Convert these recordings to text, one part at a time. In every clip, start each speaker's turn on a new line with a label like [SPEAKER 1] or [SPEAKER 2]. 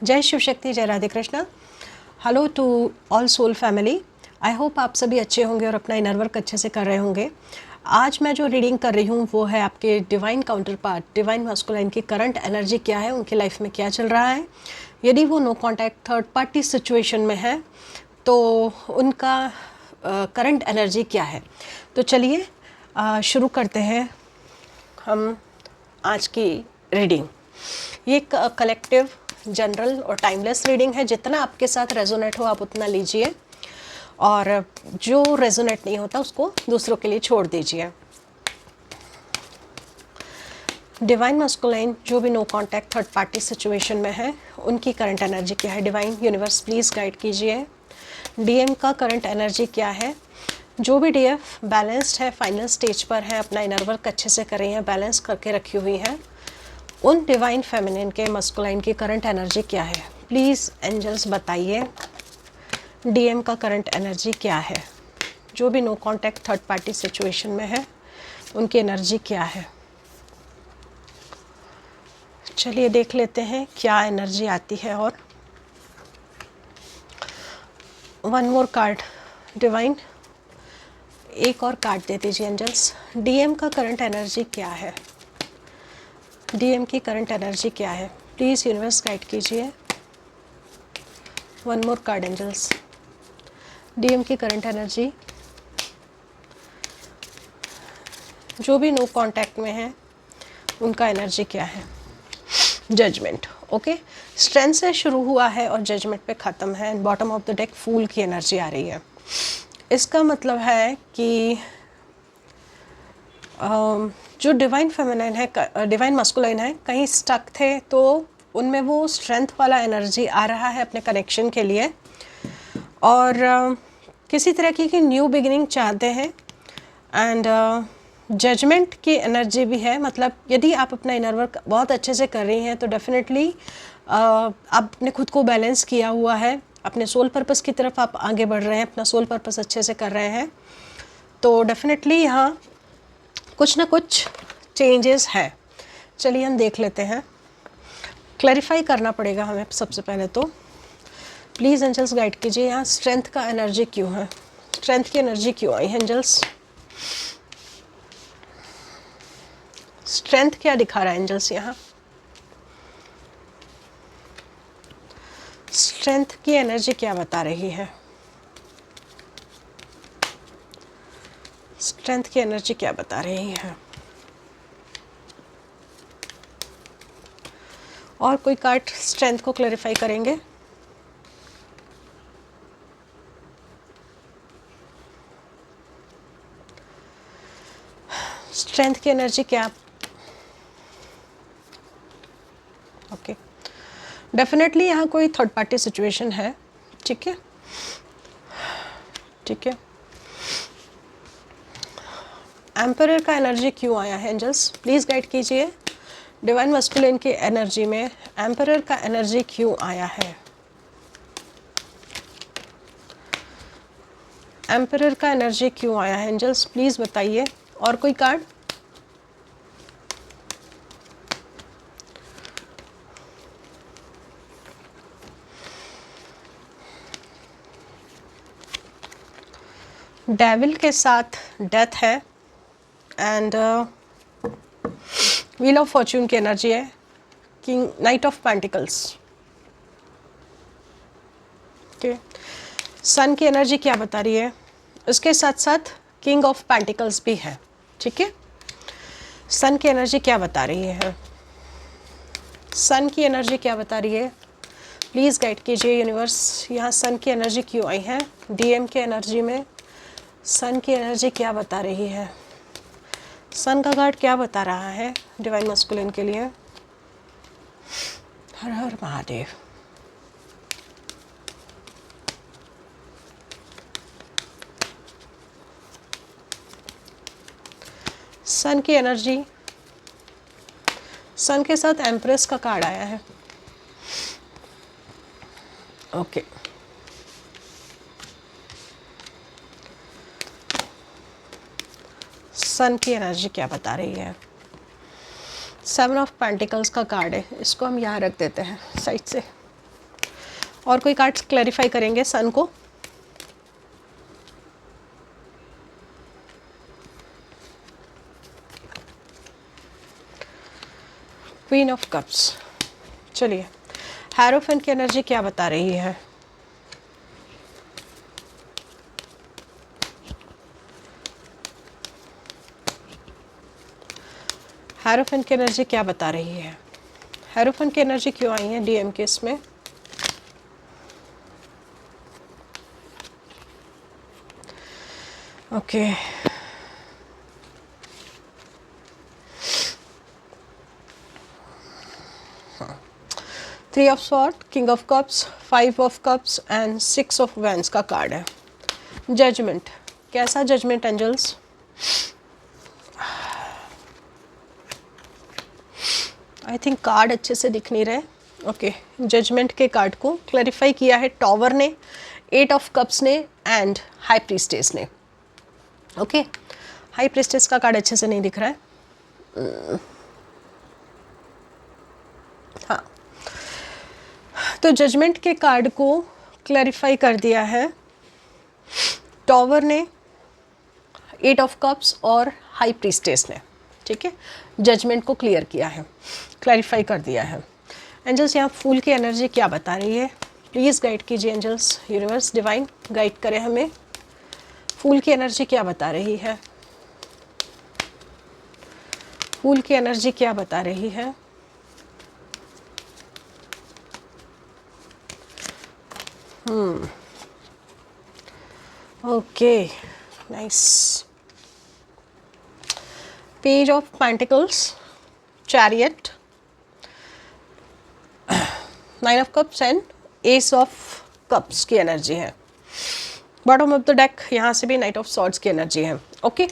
[SPEAKER 1] जय शिव शक्ति, जय Radhe Krishna. Hello to all soul family. I hope आप सभी अच्छे होंगे और अपना इनर वर्क अच्छे से कर रहे होंगे। आज मैं जो रीडिंग कर रही हूँ वो है आपके divine counter part, divine masculine की करंट एनर्जी क्या है, उनकी लाइफ में क्या चल रहा है। यदि वो no contact third party situation में है तो उनका करंट एनर्जी क्या है। तो चलिए शुरू करते हैं हम आज की रीडिंग। ये कलेक्टिव, जनरल और टाइमलेस रीडिंग है। जितना आपके साथ रेजोनेट हो आप उतना लीजिए और जो रेजोनेट नहीं होता उसको दूसरों के लिए छोड़ दीजिए। डिवाइन मास्कुलाइन जो भी no contact third party situation में है उनकी करंट एनर्जी क्या है। डिवाइन यूनिवर्स प्लीज़ गाइड कीजिए। डीएम का करंट एनर्जी क्या है। जो भी डीएफ बैलेंस्ड है, फाइनल स्टेज पर है, अपना इनर वर्क अच्छे से कर रही हैं, बैलेंस करके रखी हुई हैं, उन डिवाइन फेमिनिन के मस्कुलाइन की करंट एनर्जी क्या है। प्लीज़ एंजल्स बताइए डीएम का करंट एनर्जी क्या है। जो भी no contact third party situation में है उनकी एनर्जी क्या है। चलिए देख लेते हैं क्या एनर्जी आती है। और वन मोर कार्ड डिवाइन, एक और कार्ड दे दीजिए एंजल्स। डीएम का करंट एनर्जी क्या है। डीएम की करंट एनर्जी क्या है। प्लीज़ यूनिवर्स गाइड कीजिए। One more card angels. DM की करंट एनर्जी, जो भी नो कांटेक्ट में है उनका एनर्जी क्या है। Judgement, okay. स्ट्रेंथ से शुरू हुआ है और जजमेंट पे ख़त्म है। बॉटम ऑफ द डेक फूल की एनर्जी आ रही है। इसका मतलब है कि जो डिवाइन फेमिनाइन है, डिवाइन मस्कुलाइन है, कहीं स्टक थे तो उनमें वो स्ट्रेंथ वाला एनर्जी आ रहा है अपने कनेक्शन के लिए और किसी तरह की न्यू बिगिनिंग चाहते हैं। एंड जजमेंट की एनर्जी भी है। मतलब यदि आप अपना इनर वर्क बहुत अच्छे से कर रही हैं तो डेफिनेटली आपने खुद को बैलेंस किया हुआ है, अपने सोल पर्पस की तरफ आप आगे बढ़ रहे हैं, अपना सोल पर्पस अच्छे से कर रहे हैं, तो डेफिनेटली यहाँ कुछ ना कुछ चेंजेस है। चलिए हम देख लेते हैं। क्लैरिफाई करना पड़ेगा हमें सबसे पहले तो। प्लीज़ एंजल्स गाइड कीजिए यहाँ स्ट्रेंथ का एनर्जी क्यों है, स्ट्रेंथ की एनर्जी क्यों आई है एंजल्स। स्ट्रेंथ क्या दिखा रहा है एंजल्स यहाँ। स्ट्रेंथ की एनर्जी क्या बता रही है। स्ट्रेंथ की एनर्जी क्या बता रही है। और कोई कार्ड स्ट्रेंथ को क्लैरिफाई करेंगे। स्ट्रेंथ की एनर्जी क्या। ओके, डेफिनेटली यहाँ कोई थर्ड पार्टी सिचुएशन है। ठीक है, ठीक है। एम्परर का एनर्जी क्यों आया है एंजल्स, प्लीज़ गाइड कीजिए। डिवाइन मस्कुलिन की एनर्जी में एम्परर का एनर्जी क्यों आया है। एम्परर का एनर्जी क्यों आया है एंजल्स, प्लीज़ बताइए। और कोई कार्ड। डेविल के साथ डेथ है एंड व्हील ऑफ फॉर्च्यून की एनर्जी है। King, knight of pentacles. Okay, sun की एनर्जी क्या बता रही है। उसके साथ साथ किंग ऑफ पेंटिकल्स भी है। ठीक है, सन की एनर्जी क्या बता रही है। सन की एनर्जी क्या बता रही है। प्लीज़ गाइड कीजिए यूनिवर्स, यहाँ सन की एनर्जी क्यों आई है। डीएम के एनर्जी में सन की एनर्जी क्या बता रही है। सन का कार्ड क्या बता रहा है डिवाइन मस्कुलिन के लिए। हर हर महादेव। सन की एनर्जी, सन के साथ एम्प्रेस का कार्ड आया है। ओके, सन की एनर्जी क्या बता रही है। सेवन ऑफ पेंटिकल्स का कार्ड है, इसको हम यहाँ रख देते हैं साइड से। और कोई कार्ड्स क्लैरिफाई करेंगे सन को? Queen of cups. चलिए, हैरोफेंट की एनर्जी क्या बता रही है? हैरोफेंट की एनर्जी क्या बता रही है? हैरोफेंट की एनर्जी क्यों आई है डीएम के इसमें? Okay, three of sword, king of cups, five of cups and six of wands का कार्ड है। जजमेंट, कैसा judgment angels? I think card अच्छे से दिख नहीं रहे। ओके, जजमेंट के कार्ड को क्लैरिफाई किया है टॉवर ने, एट ऑफ कप्स ने एंड हाई प्रीस्टेस ने। ओके, हाई प्रीस्टेस का कार्ड अच्छे से नहीं दिख रहा है। हाँ, तो जजमेंट के कार्ड को क्लैरिफाई कर दिया है टॉवर ने, एट ऑफ कप्स और हाई प्रीस्टेस ने। ठीक है, जजमेंट को क्लियर किया है, क्लैरिफाई कर दिया है। एंजल्स यहाँ फूल की एनर्जी क्या बता रही है? प्लीज़ गाइड कीजिए एंजल्स, यूनिवर्स डिवाइन गाइड करें हमें। फूल की एनर्जी क्या बता रही है? फूल की एनर्जी क्या बता रही है? Okay, nice. Page of pentacles, chariot, nine of cups and S of cups की एनर्जी है। बॉटम ऑफ द डेक यहाँ से भी नाइट ऑफ सॉर्ड्स की एनर्जी है। ओके,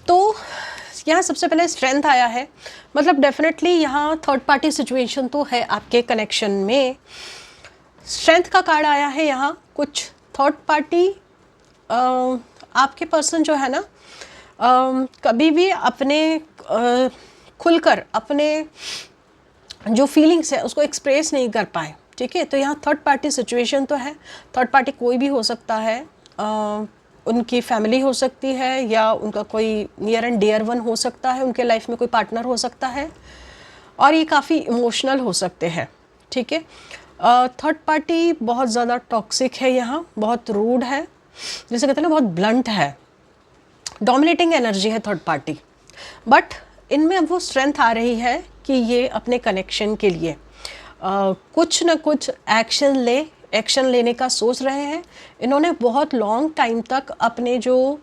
[SPEAKER 1] तो यहाँ सबसे पहले स्ट्रेंथ आया है, मतलब डेफिनेटली यहाँ थर्ड पार्टी सिचुएशन तो है आपके कनेक्शन में। स्ट्रेंथ का कार्ड आया है यहाँ, कुछ थर्ड पार्टी आपके पर्सन जो है ना कभी भी अपने खुलकर अपने जो फीलिंग्स है उसको एक्सप्रेस नहीं कर पाए। ठीक है, तो यहाँ थर्ड पार्टी सिचुएशन तो है। थर्ड पार्टी कोई भी हो सकता है, उनकी फैमिली हो सकती है या उनका कोई नियर एंड डियर वन हो सकता है, उनके लाइफ में कोई पार्टनर हो सकता है, और ये काफ़ी इमोशनल हो सकते हैं। ठीक है, थर्ड पार्टी बहुत ज़्यादा टॉक्सिक है यहाँ, बहुत रूड है, जैसे कहते हैं ना बहुत ब्लंट है, डोमिनेटिंग एनर्जी है थर्ड पार्टी। बट इनमें अब वो स्ट्रेंथ आ रही है कि ये अपने कनेक्शन के लिए कुछ न कुछ एक्शन लेने का सोच रहे हैं। इन्होंने बहुत लॉन्ग टाइम तक अपने जो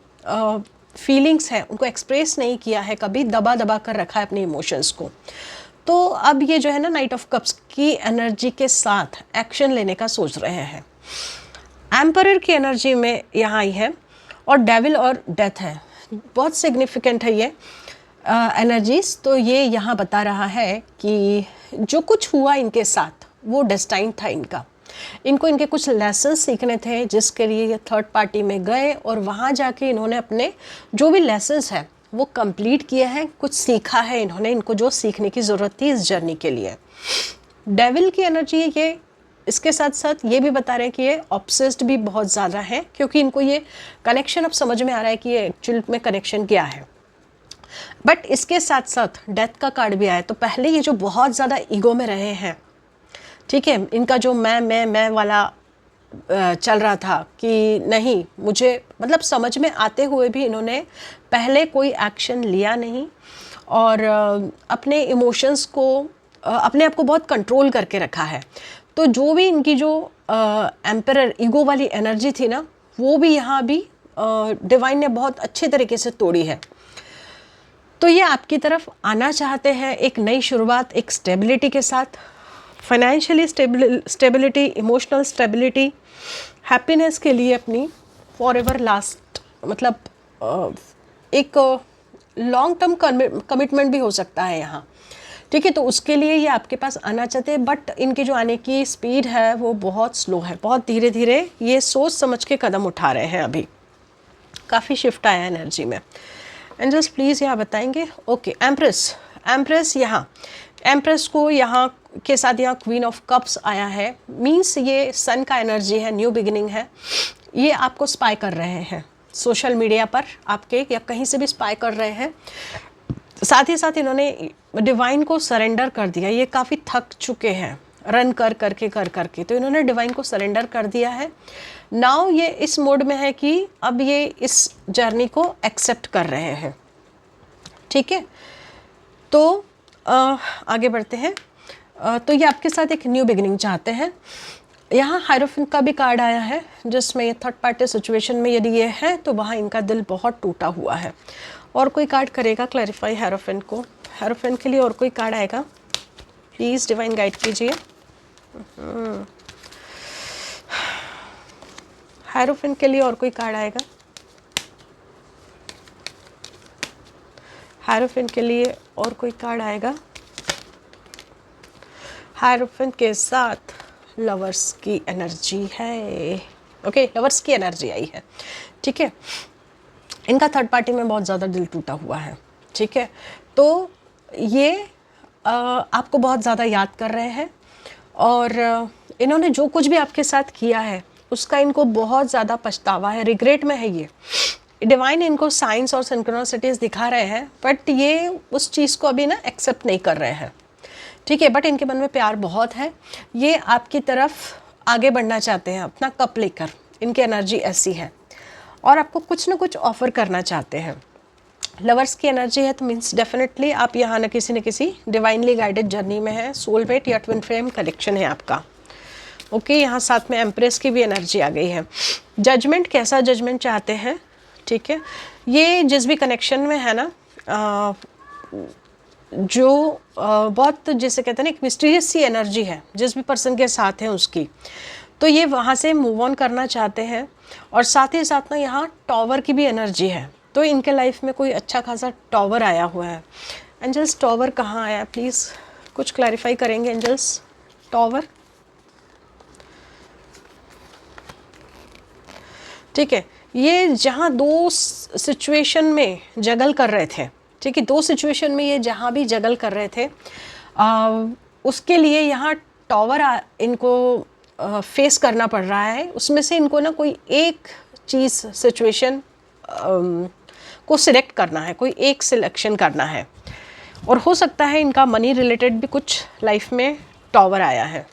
[SPEAKER 1] फीलिंग्स हैं उनको एक्सप्रेस नहीं किया है, कभी दबा दबा कर रखा है अपने इमोशंस को। तो अब ये जो है ना नाइट ऑफ कप्स की एनर्जी के साथ एक्शन लेने का सोच रहे हैं। एम्परर की एनर्जी में यहाँ आई है और डेविल और डेथ है, बहुत सिग्निफिकेंट है ये एनर्जीज। तो ये यहाँ बता रहा है कि जो कुछ हुआ इनके साथ वो डेस्टाइन था इनका, इनको इनके कुछ लेसन सीखने थे जिसके लिए ये थर्ड पार्टी में गए और वहाँ जाके इन्होंने अपने जो भी लेसन्स हैं वो कंप्लीट किए हैं, कुछ सीखा है इन्होंने, इनको जो सीखने की ज़रूरत थी इस जर्नी के लिए। डेविल की एनर्जी ये इसके साथ साथ ये भी बता रहे हैं कि ये ऑब्सेस्ड भी बहुत ज़्यादा है, क्योंकि इनको ये कनेक्शन अब समझ में आ रहा है कि ये एक्चुअल में कनेक्शन क्या है। बट इसके साथ साथ डेथ का कार्ड भी आया, तो पहले ये जो बहुत ज़्यादा ईगो में रहे हैं, ठीक है, इनका जो मैं वाला चल रहा था कि नहीं मुझे, मतलब समझ में आते हुए भी इन्होंने पहले कोई एक्शन लिया नहीं और अपने इमोशंस को अपने आप को बहुत कंट्रोल करके रखा है। तो जो भी इनकी जो एम्परर ईगो वाली एनर्जी थी ना, वो भी यहाँ भी डिवाइन ने बहुत अच्छे तरीके से तोड़ी है। तो ये आपकी तरफ आना चाहते हैं एक नई शुरुआत, एक स्टेबिलिटी के साथ, financially stability, emotional stability, happiness के लिए अपनी फॉर एवर लास्ट, मतलब एक लॉन्ग टर्म कमिटमेंट भी हो सकता है यहाँ। ठीक है, तो उसके लिए ये आपके पास आना चाहते हैं, बट इनकी जो आने की स्पीड है वो बहुत स्लो है, बहुत धीरे धीरे ये सोच समझ के कदम उठा रहे हैं। अभी काफ़ी शिफ्ट आया एनर्जी में। एंजल्स प्लीज़ यहाँ बताएंगे। ओके, एम्प्रेस यहाँ एम्प्रेस को यहाँ के साथ यहाँ क्वीन ऑफ कप्स आया है, मीन्स ये सन का एनर्जी है, न्यू बिगिनिंग है। ये आपको स्पाई कर रहे हैं सोशल मीडिया पर आपके, या कहीं से भी स्पाई कर रहे हैं। साथ ही साथ इन्होंने डिवाइन को सरेंडर कर दिया। ये काफ़ी थक चुके हैं रन कर करके, तो इन्होंने डिवाइन को सरेंडर कर दिया है। नाउ ये इस मोड में है कि अब ये इस जर्नी को एक्सेप्ट कर रहे हैं। ठीक है, तो आगे बढ़ते हैं। तो ये आपके साथ एक न्यू बिगिनिंग चाहते हैं। यहाँ हायरोफेंट का भी कार्ड आया है, जिसमें ये थर्ड पार्टी सिचुएशन में यदि ये है तो वहाँ इनका दिल बहुत टूटा हुआ है। और कोई कार्ड करेगा क्लैरिफाई हायरोफेंट को? हायरोफेंट के लिए और कोई कार्ड आएगा? प्लीज़ डिवाइन गाइड कीजिए। हायरोफेंट के लिए और कोई कार्ड आएगा? हायरोफेंट के लिए और कोई कार्ड आएगा? हायरोफेंट के साथ लवर्स की एनर्जी है। ओके, लवर्स की एनर्जी आई है। ठीक है, इनका थर्ड पार्टी में बहुत ज़्यादा दिल टूटा हुआ है। ठीक है, तो ये आपको बहुत ज़्यादा याद कर रहे हैं, और इन्होंने जो कुछ भी आपके साथ किया है उसका इनको बहुत ज़्यादा पछतावा है, रिग्रेट में है ये। डिवाइन इनको साइंस और सिंक्रोनिसिटीज दिखा रहे हैं, बट ये उस चीज़ को अभी ना एक्सेप्ट नहीं कर रहे हैं। ठीक है, बट इनके मन में प्यार बहुत है। ये आपकी तरफ आगे बढ़ना चाहते हैं अपना कप लेकर, इनकी एनर्जी ऐसी है, और आपको कुछ ना कुछ ऑफर करना चाहते हैं। लवर्स की एनर्जी है तो मीन्स डेफिनेटली आप यहाँ न किसी डिवाइनली गाइडेड जर्नी में है। सोलमेट या ट्विन फ्लेम कनेक्शन है आपका। ओके, यहाँ साथ में एम्प्रेस की भी एनर्जी आ गई है। जजमेंट, कैसा जजमेंट चाहते हैं? ठीक है, ये जिस भी कनेक्शन में है ना, जो बहुत जैसे कहते हैं ना एक मिस्टीरियस सी एनर्जी है जिस भी पर्सन के साथ है उसकी, तो ये वहाँ से मूव ऑन करना चाहते हैं। और साथ ही साथ ना यहाँ टॉवर की भी एनर्जी है, तो इनके लाइफ में कोई अच्छा खासा टॉवर आया हुआ है। एंजल्स, टॉवर कहाँ आया? प्लीज़ कुछ क्लैरिफाई करेंगे एंजल्स। टॉवर, ठीक है, ये जहाँ दो सिचुएशन में जगल कर रहे थे, ठीक है, दो सिचुएशन में ये जहाँ भी जगल कर रहे थे, उसके लिए यहाँ टॉवर इनको फेस करना पड़ रहा है। उसमें से इनको ना कोई एक चीज़ सिचुएशन को सिलेक्ट करना है, कोई एक सिलेक्शन करना है। और हो सकता है इनका मनी रिलेटेड भी कुछ लाइफ में टॉवर आया है।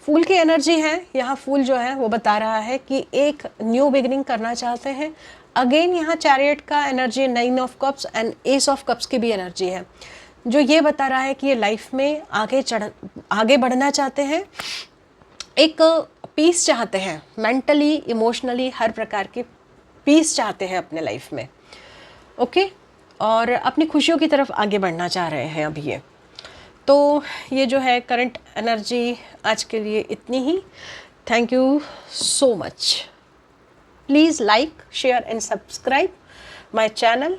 [SPEAKER 1] फूल की एनर्जी है यहाँ। फूल जो है वो बता रहा है कि एक न्यू बिगिनिंग करना चाहते हैं। अगेन यहाँ चैरियट का energy, 9 of cups and S of cups की भी एनर्जी है, जो ये बता रहा है कि ये लाइफ में आगे बढ़ना चाहते हैं, एक पीस चाहते हैं, मेंटली इमोशनली हर प्रकार की पीस चाहते हैं अपने लाइफ में। ओके, और अपनी खुशियों की तरफ आगे बढ़ना चाह रहे हैं अभी ये। तो ये जो है करंट एनर्जी आज के लिए इतनी ही। Thank you so much. Please like, share and subscribe my channel.